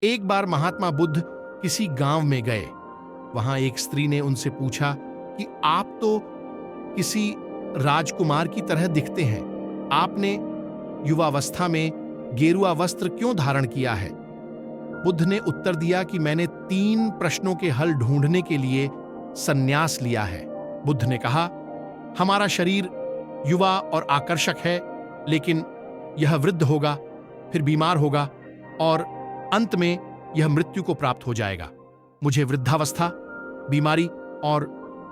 एक बार महात्मा बुद्ध किसी गांव में गए। वहां एक स्त्री ने उनसे पूछा कि आप तो किसी राजकुमार की तरह दिखते हैं, आपने युवावस्था में गेरुआ वस्त्र क्यों धारण किया है? बुद्ध ने उत्तर दिया कि मैंने 3 प्रश्नों के हल ढूंढने के लिए संन्यास लिया है। बुद्ध ने कहा, हमारा शरीर युवा और आकर्षक है, लेकिन यह वृद्ध होगा, फिर बीमार होगा और अंत में यह मृत्यु को प्राप्त हो जाएगा। मुझे वृद्धावस्था, बीमारी और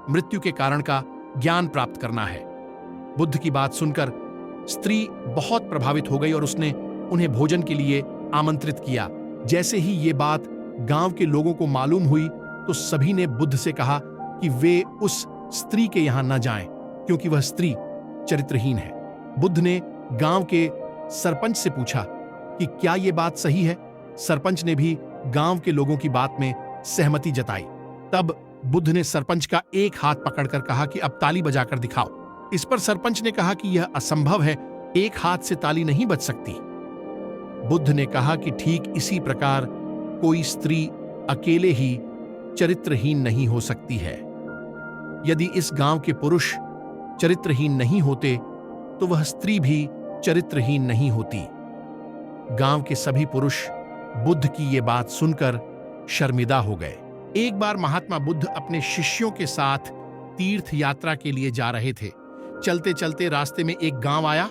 मृत्यु के कारण का ज्ञान प्राप्त करना है। बुद्ध की बात सुनकर स्त्री बहुत प्रभावित हो गई और उसने उन्हें भोजन के लिए आमंत्रित किया। जैसे ही ये बात गांव के लोगों को मालूम हुई तो सभी ने बुद्ध से कहा कि वे उस स्त्री के यहां न जाएं, क्योंकि वह स्त्री चरित्रहीन है। बुद्ध ने गांव के सरपंच से पूछा कि क्या यह बात सही है? सरपंच ने भी गांव के लोगों की बात में सहमति जताई। तब बुद्ध ने सरपंच का एक हाथ पकड़कर कहा कि अब ताली बजाकर दिखाओ। इस पर सरपंच ने कहा कि यह असंभव है, एक हाथ से ताली नहीं बज सकती। बुद्ध ने कहा कि ठीक इसी प्रकार कोई स्त्री अकेले ही चरित्रहीन नहीं हो सकती है। यदि इस गांव के पुरुष चरित्रहीन नहीं होते तो वह स्त्री भी चरित्रहीन नहीं होती। गांव के सभी पुरुष बुद्ध की ये बात सुनकर शर्मिंदा हो गए। एक बार महात्मा बुद्ध अपने शिष्यों के साथ तीर्थ यात्रा के लिए जा रहे थे। चलते चलते रास्ते में एक गांव आया।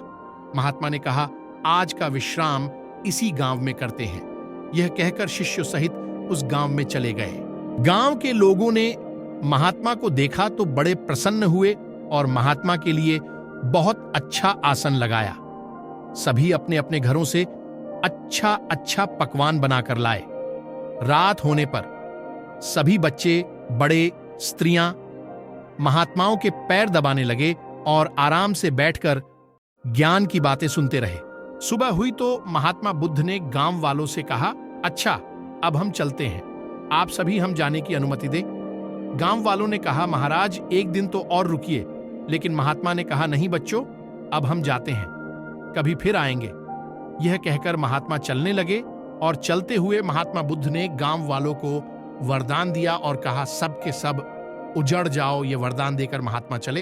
महात्मा ने कहा, आज का विश्राम इसी गांव में करते हैं। यह कहकर शिष्यों सहित उस गांव में चले गए। गांव के लोगों ने महात्मा को देखा तो बड़े प्रसन्न हुए और महात्मा के लिए बहुत अच्छा आसन लगाया। सभी अपने अपने घरों से अच्छा अच्छा पकवान बनाकर लाए। रात होने पर सभी बच्चे, बड़े, स्त्रियां महात्माओं के पैर दबाने लगे और आराम से बैठकर ज्ञान की बातें सुनते रहे। सुबह हुई तो महात्मा बुद्ध ने गांव वालों से कहा, अच्छा, अब हम चलते हैं, आप सभी हम जाने की अनुमति दें। गांव वालों ने कहा, महाराज एक दिन तो और रुकिए। लेकिन महात्मा ने कहा, नहीं बच्चों, अब हम जाते हैं, कभी फिर आएंगे। यह कहकर महात्मा चलने लगे और चलते हुए महात्मा बुद्ध ने गांव वालों को वरदान दिया और कहा, सब के सब उजड़ जाओ। ये वरदान देकर महात्मा चले।